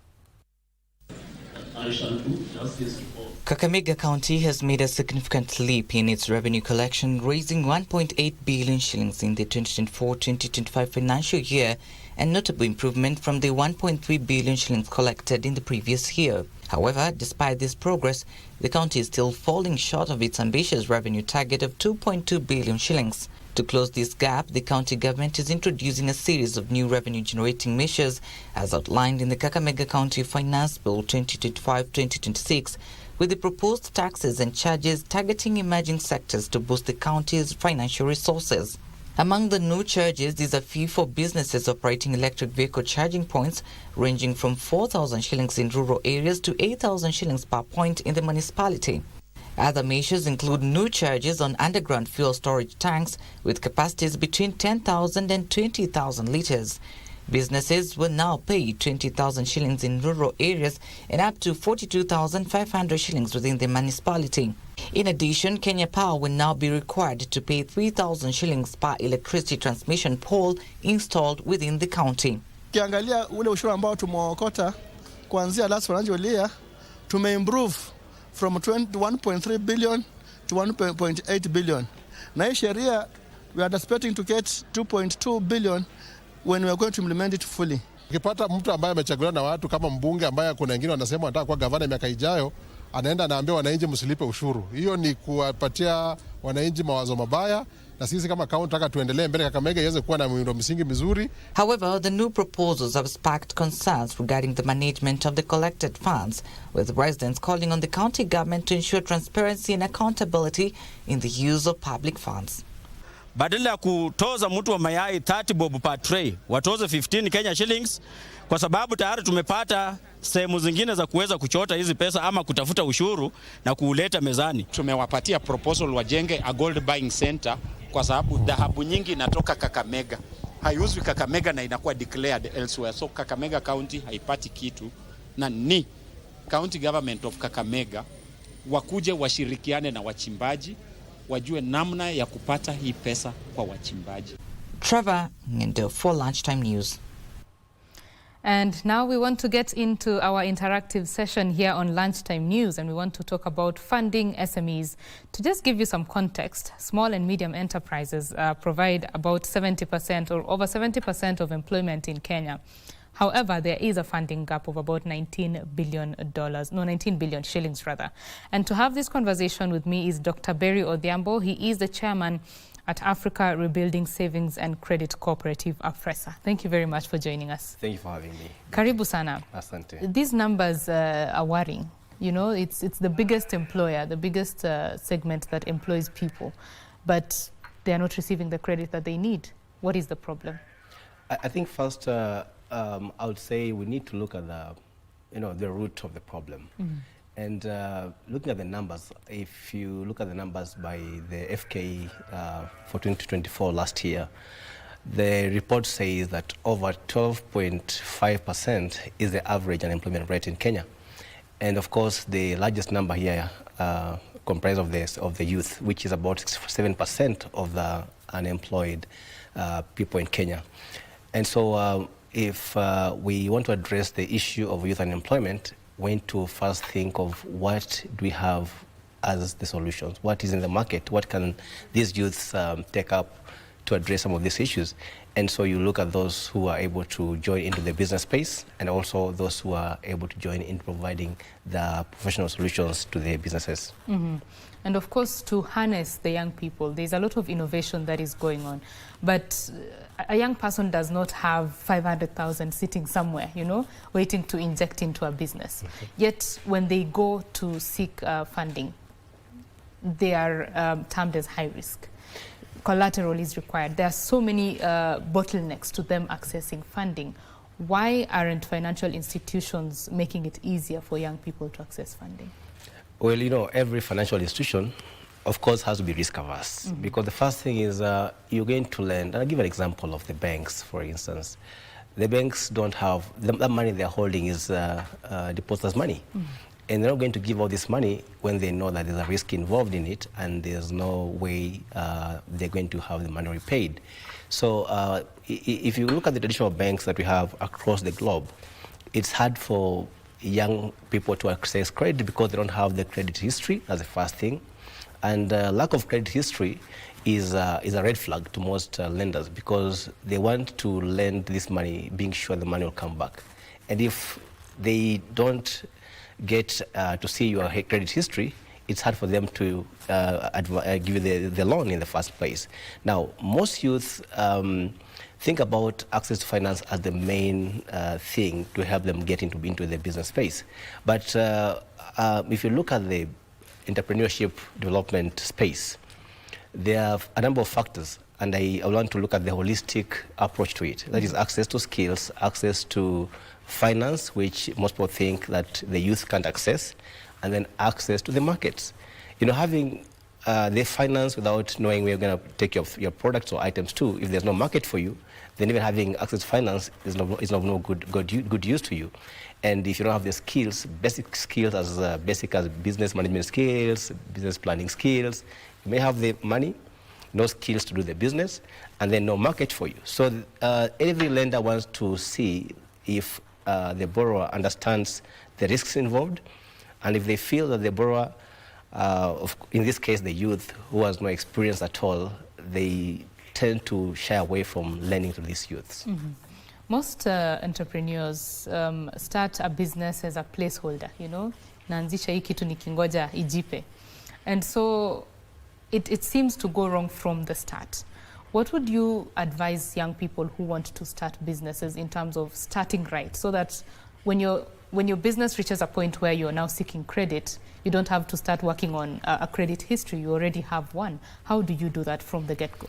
I shall do justice for Kakamega County has made a significant leap in its revenue collection, raising 1.8 billion shillings in the 2024-2025 financial year, a notable improvement from the 1.3 billion shillings collected in the previous year. However, despite this progress, the county is still falling short of its ambitious revenue target of 2.2 billion shillings. To close this gap, the county government is introducing a series of new revenue-generating measures as outlined in the Kakamega County Finance Bill 2025-2026, with the proposed taxes and charges targeting emerging sectors to boost the county's financial resources. Among the new charges is a fee for businesses operating electric vehicle charging points, ranging from 4,000 shillings in rural areas to 8,000 shillings per point in the municipality. Other measures include new charges on underground fuel storage tanks with capacities between 10,000 and 20,000 litres. Businesses will now pay 20,000 shillings in rural areas and up to 42,500 shillings within the municipality. In addition, Kenya Power will now be required to pay 3,000 shillings per electricity transmission pole installed within the county. Ukiangalia ule ushuru ambao tumeokota kuanzia last financial year, tumeimprove from 1.3 billion to 1.8 billion. Na hii sheria, we are expecting to get 2.2 billion when we are going to implement it fully. Ukipata mtu ambaye amechaguliwa na watu kama mbunge ambaye kuna wengine wanasema wanataka kuwa gavana miaka ijayo, anaenda anaambia wananchi msilipe ushuru. Hiyo ni kuwapatia wananchi mawazo mabaya, na sisi kama kaunti tunataka tuendelee mbele Kakamega iweze kuwa na miundo msingi mizuri. However, the new proposals have sparked concerns regarding the management of the collected funds, with residents calling on the county government to ensure transparency and accountability in the use of public funds. Badala ya kutoza mtu wa mayai 30 bob per tray, watoze 15 Kenya shillings, kwa sababu tayari tumepata sehemu zingine za kuweza kuchota hizi pesa ama kutafuta ushuru na kuuleta mezani. Tumewapatia proposal wajenge a gold buying center kwa sababu dhahabu nyingi inatoka Kakamega. Haiuzwi Kakamega na inakuwa declared elsewhere. So Kakamega County haipati kitu, na ni County Government of Kakamega wakuje washirikiane na wachimbaji, wajue namna ya kupata hii pesa kwa wachimbaji. Trevor Ngendo for Lunchtime News. And now we want to get into our interactive session here on Lunchtime News, and we want to talk about funding SMEs. To just give you some context, small and medium enterprises provide about 70% or over 70% of employment in Kenya. However, there is a funding gap of about $19 billion shillings rather. And to have this conversation with me is Dr. Berry Odhiambo. He is the chairman at Africa Rebuilding Savings and Credit Cooperative, AFRESA. Thank you very much for joining us. Thank you for having me. Karibu sana. Asante. These numbers are worrying. You know, it's the biggest employer, the biggest segment that employs people, but they are not receiving the credit that they need. What is the problem? I think first, I would say we need to look at the root of the problem. Mm. And looking at the numbers, if you look at the numbers by the FKE for 2024 last year, the report says that over 12.5% is the average unemployment rate in Kenya. And of course, the largest number here comprised of the youth, which is about 7% of the unemployed people in Kenya. And so if we want to address the issue of youth unemployment, we need to first think of what do we have as the solutions. What is in the market? What can these youths take up to address some of these issues? And so you look at those who are able to join into the business space, and also those who are able to join in providing the professional solutions to their businesses. Mm-hmm. And of course, to harness the young people, there's a lot of innovation that is going on. But a young person does not have 500,000 sitting somewhere, you know, waiting to inject into a business. Okay. Yet, when they go to seek funding, they are termed as high risk. Collateral is required. There are so many bottlenecks to them accessing funding. Why aren't financial institutions making it easier for young people to access funding? Well, you know, every financial institution, of course, has to be risk averse. Mm-hmm. Because the first thing is you're going to lend. I'll give an example of the banks, for instance. The banks don't have, that money they're holding is depositors' money. Mm-hmm. And they're not going to give all this money when they know that there's a risk involved in it and there's no way they're going to have the money repaid. So if you look at the traditional banks that we have across the globe, it's hard for young people to access credit because they don't have the credit history. That's the first thing. And lack of credit history is a red flag to most lenders because they want to lend this money being sure the money will come back. And if they don't get to see your credit history, it's hard for them to give you the loan in the first place. Now, most youth think about access to finance as the main thing to help them get into the business space. But if you look at the entrepreneurship development space, there are a number of factors, and I want to look at the holistic approach to it. That is access to skills, access to finance, which most people think that the youth can't access, and then access to the markets. You know, having the finance without knowing where you're going to take your products or items to, if there's no market for you, then even having access to finance is no good use to you. And if you don't have the skills, basic skills as basic as business management skills, business planning skills, you may have the money, no skills to do the business, and then no market for you. So every lender wants to see if the borrower understands the risks involved, and if they feel that the borrower, in this case the youth, who has no experience at all, they tend to shy away from lending to these youths. Mm-hmm. Most entrepreneurs start a business as a placeholder, you know, naanzisha hii kitu nikingoja ijipe. And so it seems to go wrong from the start. What would you advise young people who want to start businesses in terms of starting right, so that when your business reaches a point where you're now seeking credit, you don't have to start working on a credit history, you already have one? How do you do that from the get-go?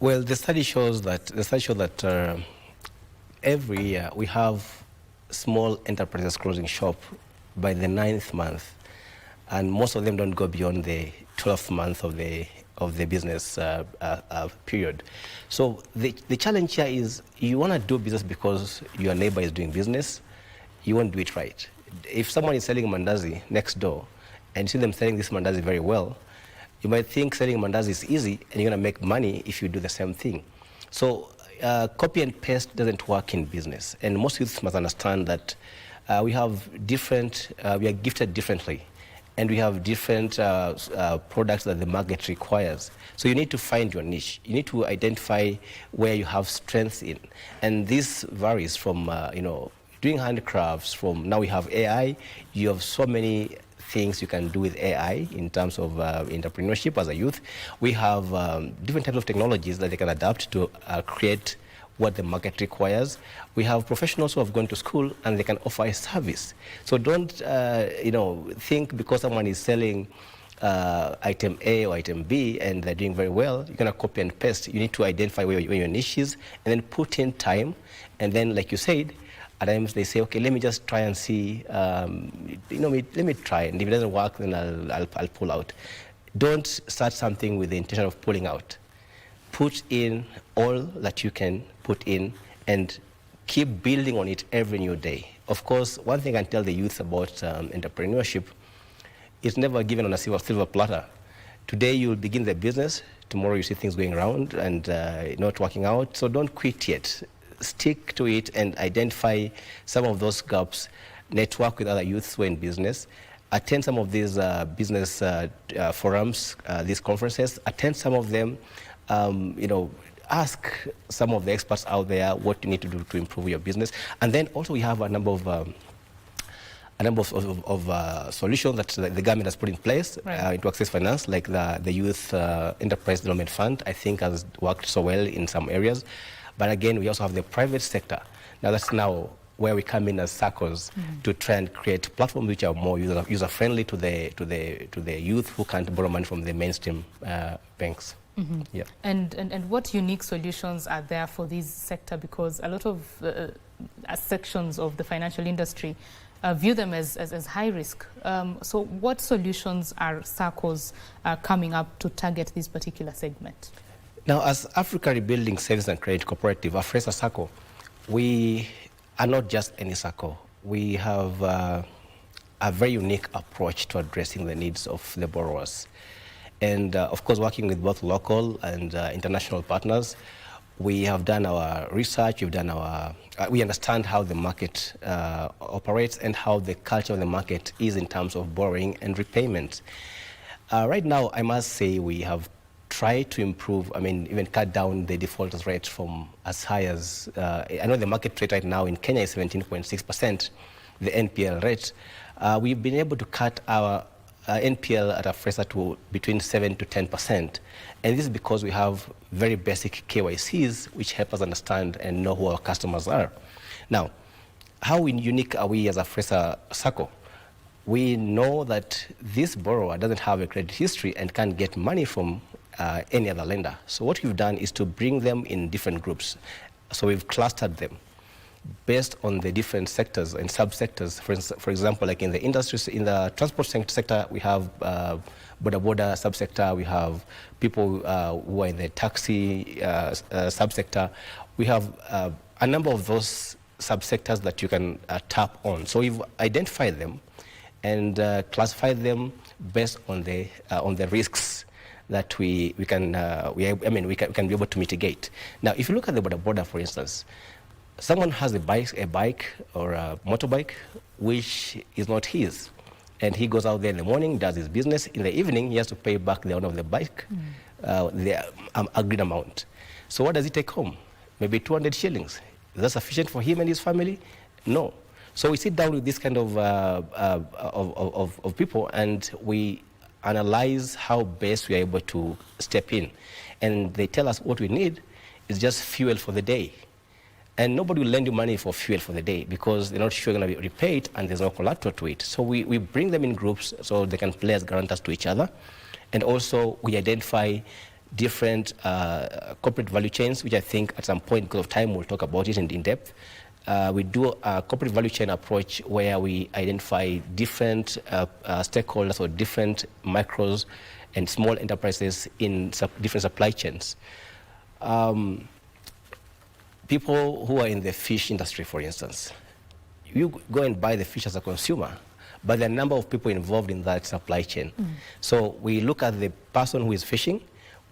Well, the study shows that every year we have small enterprises closing shop by the 9th month, and most of them don't go beyond the 12th month of the business period. So the challenge here is you want to do business because your neighbor is doing business, you won't do it right. If someone is selling mandazi next door and you see them selling this mandazi very well, you might think selling mandazi is easy and you're going to make money if you do the same thing. So copy and paste doesn't work in business, and most youth must understand that we are gifted differently, and we have different products that the market requires. So you need to find your niche. You need to identify where you have strengths in, and this varies from doing handicrafts. From now we have AI. You have so many things you can do with AI in terms of entrepreneurship as a youth. We have different types of technologies that they can adapt to create what the market requires. We have professionals who have gone to school and they can offer a service. So don't think because someone is selling item A or item B and they're doing very well, you're going to copy and paste. You need to identify where your niche is and then put in time. And then, like you said, at times they say, okay, let me just try and see, let me try, and if it doesn't work, then I'll pull out. Don't start something with the intention of pulling out. Put in all that you can put in and keep building on it every new day. Of course, one thing I can tell the youth about entrepreneurship, it's never given on a silver platter. Today you'll begin the business, tomorrow you see things going around and not working out, so don't quit yet. Stick to it and identify some of those gaps, network with other youths who are in business, attend some of these business forums, these conferences, attend some of them, ask some of the experts out there what you need to do to improve your business. And then also we have a number of solutions that the government has put in place to access finance, like the Youth Enterprise Development Fund, I think has worked so well in some areas. But again, we also have the private sector. Now that's where we come in as circles to try and create platforms which are more user-friendly to the youth who can't borrow money from the mainstream banks. Mm-hmm. Yeah. And what unique solutions are there for this sector? Because a lot of sections of the financial industry view them as high risk. So what solutions are circles coming up to target this particular segment? Now, as Africa Rebuilding Savings and Credit Cooperative, AFRESA SACCO, we are not just any SACCO. We have a very unique approach to addressing the needs of the borrowers. And of course, working with both local and international partners, We have done our research, we understand how the market operates and how the culture of the market is in terms of borrowing and repayment. Right now, I must say we have tried to improve, even cut down the default rate from as high as, I know the market rate right now in Kenya is 17.6%, the NPL rate. We've been able to cut our NPL at Afresa to between 7 to 10%. And this is because we have very basic KYCs, which help us understand and know who our customers are. Now, how unique are we as Afresa Sacco? We know that this borrower doesn't have a credit history and can't get money from any other lender. So what we've done is to bring them in different groups. So we've clustered them based on the different sectors and subsectors. For example, like in the industries, in the transport sector, we have boda subsector, we have people who are in the taxi subsector. We have a number of those subsectors that you can tap on. So we've identified them and classified them based on the risks that we can be able to mitigate. Now, if you look at the boda, for instance, someone has a bike or a motorbike which is not his, and he goes out there in the morning, does his business. In the evening, he has to pay back the owner of the bike the agreed amount. So what does he take home? Maybe 200 shillings. Is that sufficient for him and his family? No. So we sit down with this kind of people, and we analyze how best we are able to step in. And they tell us what we need is just fuel for the day. And nobody will lend you money for fuel for the day because they're not sure they're going to be repaid and there's no collateral to it. So we bring them in groups so they can play as guarantors to each other. And also we identify different corporate value chains, which I think at some point, because of time, we'll talk about it in depth. We do a corporate value chain approach where we identify different stakeholders or different micros and small enterprises in different supply chains. People who are in the fish industry, for instance, you go and buy the fish as a consumer, but there are a number of people involved in that supply chain. So we look at the person who is fishing.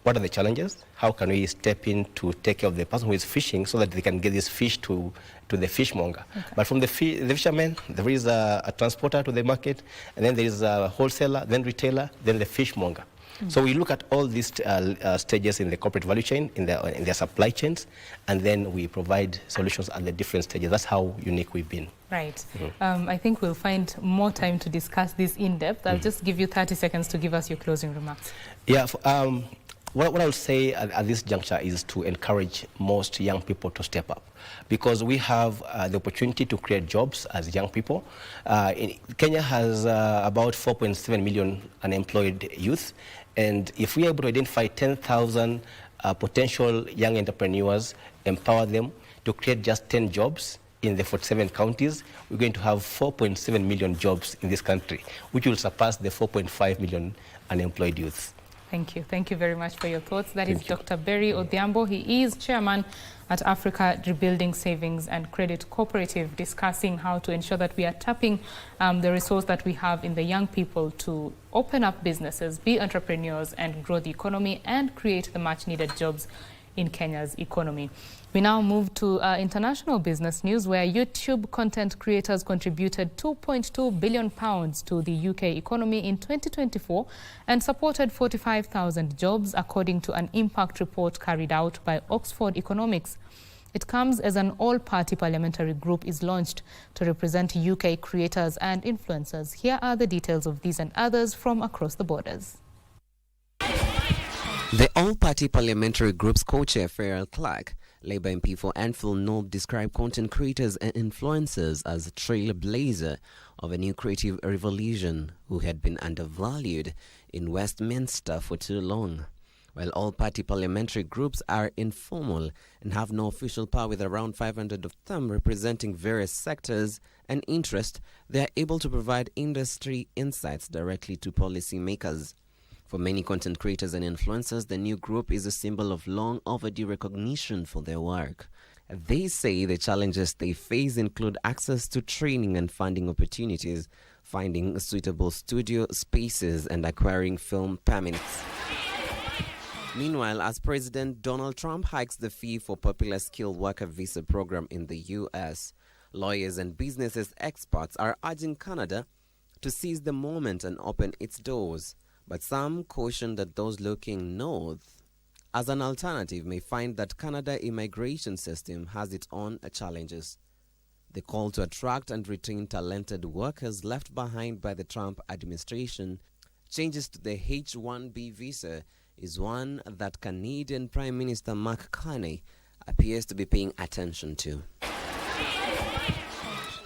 What are the challenges? How can we step in to take care of the person who is fishing so that they can get this fish to the fishmonger? Okay. But from the fisherman, there is a transporter to the market, and then there is a wholesaler, then retailer, then the fishmonger. So we look at all these stages in the corporate value chain, in their supply chains, and then we provide solutions at the different stages. That's how unique we've been. Right. I think we'll find more time to discuss this in depth. I'll just give you 30 seconds to give us your closing remarks. Yeah. What I'll say at this juncture is to encourage most young people to step up, because we have the opportunity to create jobs as young people. Kenya has about 4.7 million unemployed youth, and if we are able to identify 10,000 potential young entrepreneurs, empower them to create just 10 jobs in the 47 counties, we're going to have 4.7 million jobs in this country, which will surpass the 4.5 million unemployed youth. Thank you. Thank you very much for your thoughts. That is Dr. Berry Odhiambo. He is chairman at Africa Rebuilding Savings and Credit Cooperative, discussing how to ensure that we are tapping the resource that we have in the young people to open up businesses, be entrepreneurs, and grow the economy and create the much-needed jobs in Kenya's economy. We now move to international business news, where YouTube content creators contributed £2.2 billion to the UK economy in 2024 and supported 45,000 jobs, according to an impact report carried out by Oxford Economics. It comes as an all-party parliamentary group is launched to represent UK creators and influencers. Here are the details of these and others from across the borders. The all-party parliamentary group's co-chair, Farrell Clark, Labour MP for Anfield North, described content creators and influencers as a trailblazer of a new creative revolution who had been undervalued in Westminster for too long. While all-party parliamentary groups are informal and have no official power, with around 500 of them representing various sectors and interests, they are able to provide industry insights directly to policymakers. For many content creators and influencers, the new group is a symbol of long overdue recognition for their work. They say the challenges they face include access to training and funding opportunities, finding suitable studio spaces, and acquiring film permits. Meanwhile, as President Donald Trump hikes the fee for popular skilled worker visa program in the U.S., lawyers and businesses experts are urging Canada to seize the moment and open its doors. But some caution that those looking north as an alternative may find that Canada's immigration system has its own challenges. The call to attract and retain talented workers left behind by the Trump administration, changes to the H-1B visa, is one that Canadian Prime Minister Mark Carney appears to be paying attention to.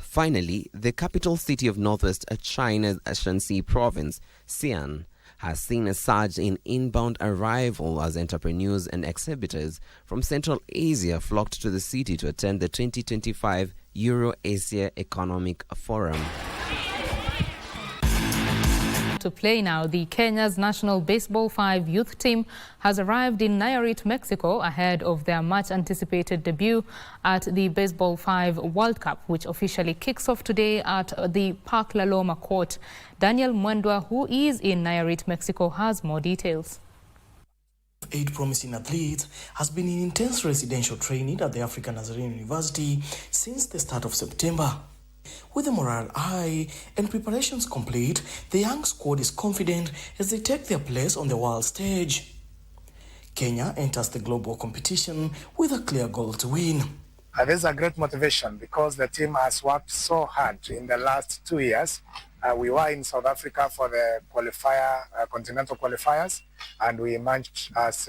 Finally, the capital city of northwest China's Shanxi province, Xi'an, has seen a surge in inbound arrival as entrepreneurs and exhibitors from Central Asia flocked to the city to attend the 2025 Euro-Asia Economic Forum. To play now, the Kenya's national baseball 5 youth team has arrived in Nayarit, Mexico ahead of their much-anticipated debut at the Baseball 5 World Cup, which officially kicks off today at the Park La Loma court. Daniel Mwendwa, who is in Nayarit, Mexico, has more details. 8 promising athletes has been in intense residential training at the African Nazarene University since the start of September. With the morale high and preparations complete, the young squad is confident as they take their place on the world stage. Kenya enters the global competition with a clear goal to win. This is a great motivation because the team has worked so hard in the last 2 years. We were in South Africa for the continental qualifiers, and we emerged as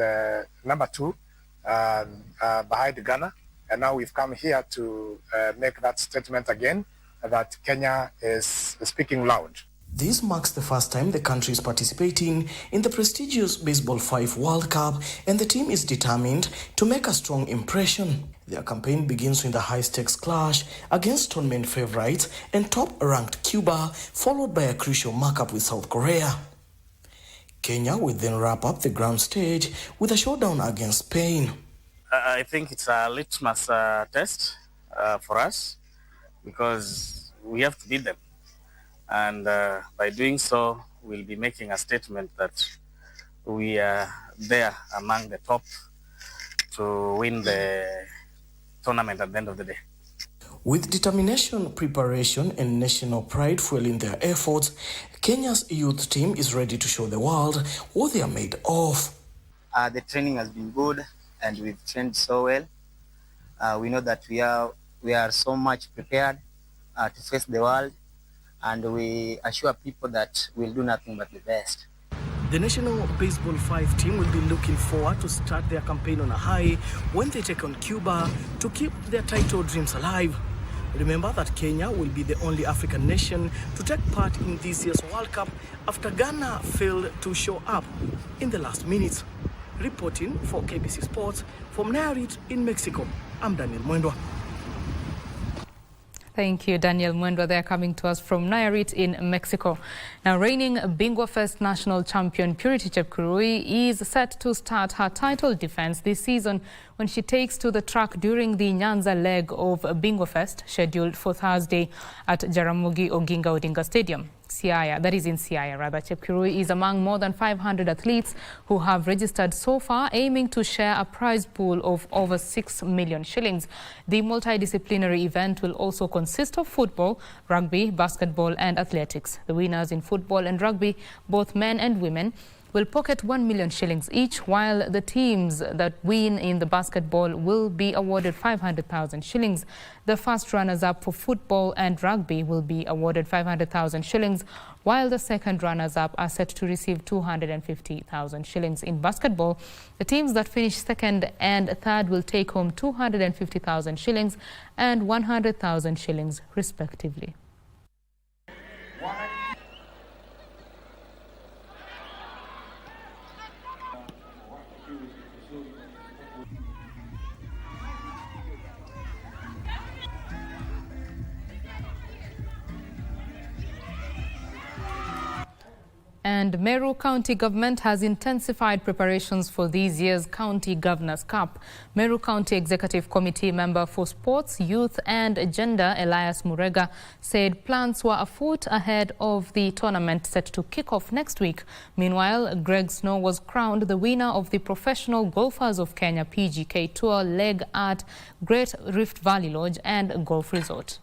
number 2 behind Ghana. And now we've come here to make that statement again, that Kenya is speaking loud. This marks the first time the country is participating in the prestigious Baseball 5 World Cup, and the team is determined to make a strong impression. Their campaign begins with a high-stakes clash against tournament favorites and top-ranked Cuba, followed by a crucial markup with South Korea. Kenya will then wrap up the ground stage with a showdown against Spain. I think it's a litmus test for us, because we have to beat them. And by doing so, we'll be making a statement that we are there among the top to win the tournament at the end of the day. With determination, preparation, and national pride fueling their efforts, Kenya's youth team is ready to show the world what they are made of. The training has been good, and we've trained so well. We know that we are so much prepared to face the world, and we assure people that we'll do nothing but the best. The National Baseball 5 team will be looking forward to start their campaign on a high when they take on Cuba to keep their title dreams alive. Remember that Kenya will be the only African nation to take part in this year's World Cup after Ghana failed to show up in the last minute. Reporting for KBC Sports from Nayarit in Mexico, I'm Daniel Mwendwa. Thank you, Daniel Mwendwa. They're coming to us from Nayarit in Mexico. Now, reigning Bingwa Fest national champion Purity Chepkurui is set to start her title defense this season when she takes to the track during the Nyanza leg of Bingwa Fest, scheduled for Thursday at Jaramogi Oginga Odinga Stadium. Siaya, that is in Siaya rather. Chepkurui is among more than 500 athletes who have registered so far, aiming to share a prize pool of over 6 million shillings. The multidisciplinary event will also consist of football, rugby, basketball and athletics. The winners in football and rugby, both men and women, will pocket 1 million shillings each, while the teams that win in the basketball will be awarded 500,000 shillings. The first runners-up for football and rugby will be awarded 500,000 shillings, while the second runners-up are set to receive 250,000 shillings. In basketball, the teams that finish second and third will take home 250,000 shillings and 100,000 shillings respectively. And Meru County Government has intensified preparations for this year's County Governors' Cup. Meru County Executive Committee member for Sports, Youth and Gender, Elias Murega, said plans were afoot ahead of the tournament set to kick off next week. Meanwhile, Greg Snow was crowned the winner of the Professional Golfers of Kenya PGK Tour leg at Great Rift Valley Lodge and Golf Resort.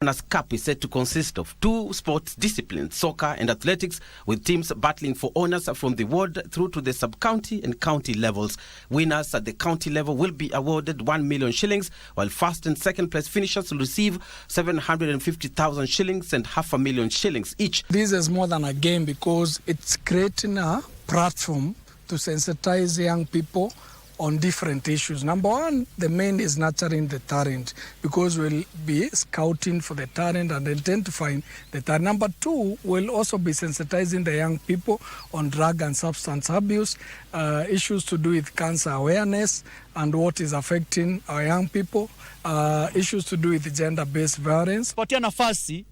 Governors' Cup is set to consist of 2 sports disciplines, soccer and athletics, with teams battling for honours from the ward through to the sub-county and county levels. Winners at the county level will be awarded 1 million shillings, while first and second place finishers will receive 750,000 shillings and 500,000 shillings each. This is more than a game because it's creating a platform to sensitize young people on different issues. Number one, the main is nurturing the talent, because we'll be scouting for the talent and identifying the talent. Number two, we'll also be sensitizing the young people on drug and substance abuse, issues to do with cancer awareness and what is affecting our young people, issues to do with gender-based violence. Patia nafasi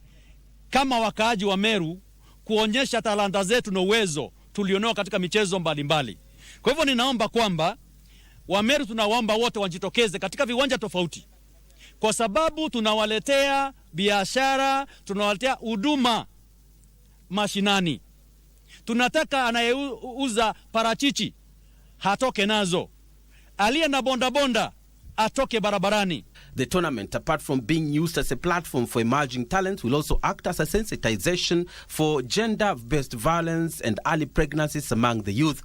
kama wakaaji wa Meru kuonyesha talanta zetu na uwezo tulionao katika michezo mbalimbali. Kwa hivyo ninaomba kwamba Wameru tunawaomba wote wajitokeze katika viwanja tofauti, kwa sababu tunawaletea biashara, tunawaletea huduma mashinani. Tunataka anayeuza parachichi hatoke nazo, aliye na bonda bonda atoke barabarani. The tournament, apart from being used as a platform for emerging talents, will also act as a sensitization for gender-based violence and early pregnancies among the youth.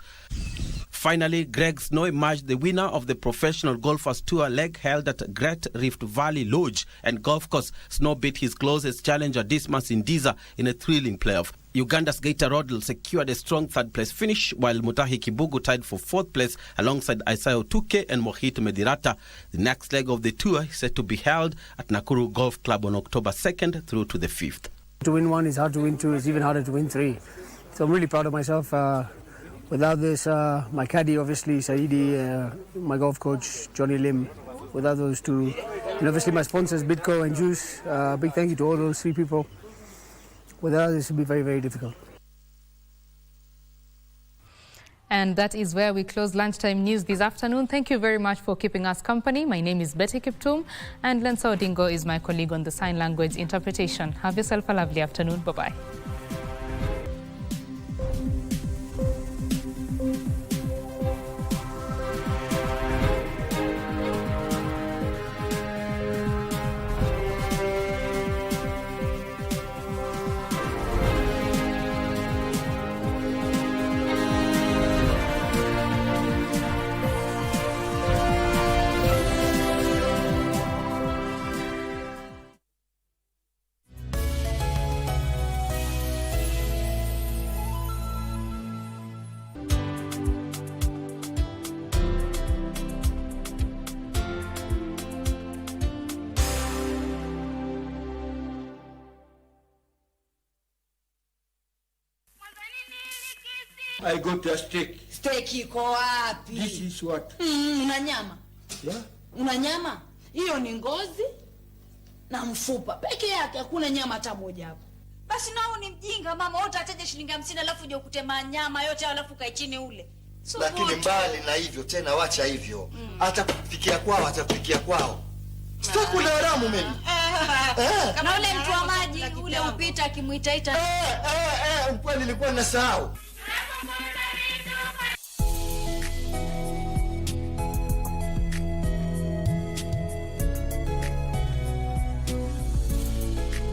Finally, Greg Snow emerged the winner of the Professional Golfers Tour leg held at Great Rift Valley Lodge and Golf Course. Snow beat his closest challenger Dismas Indiza in a thrilling playoff. Uganda's Gaita Rodl secured a strong third-place finish, while Mutahi Kibugu tied for 4th place alongside Isaiah Tuke and Mohit Medirata. The next leg of the tour is set to be held at Nakuru Golf Club on October 2nd through to the 5th. To win 1 is hard to win 2, it's even harder to win 3. So I'm really proud of myself. Without this, my caddy, obviously, Saidi, my golf coach, Johnny Lim, without those two, and obviously my sponsors, Bitco and Juice, big thank you to all those 3 people. Without this, it would be very, very difficult. And that is where we close Lunchtime News this afternoon. Thank you very much for keeping us company. My name is Betty Kiptum, and Lensa Odingo is my colleague on the sign language interpretation. Have yourself a lovely afternoon. Bye-bye. I got a steak. Steak iko wapi? This is what? Una nyama? Yeah. Una nyama? Hiyo ni ngozi na mfupa. Peke yake hakuna nyama hata moja hapo. Basi nao ni mjinga mama, wote ataje shilingi 50 alafu uje kutema nyama yote alafu kae chini ule. So lakini mbali na hivyo tena wacha hivyo. Hata kufikia kwao atafikia kwao. Sitakula haramu mimi. Kama ule mtu wa maji ule upita akimuitaita. Mkweli nilikuwa nasahau.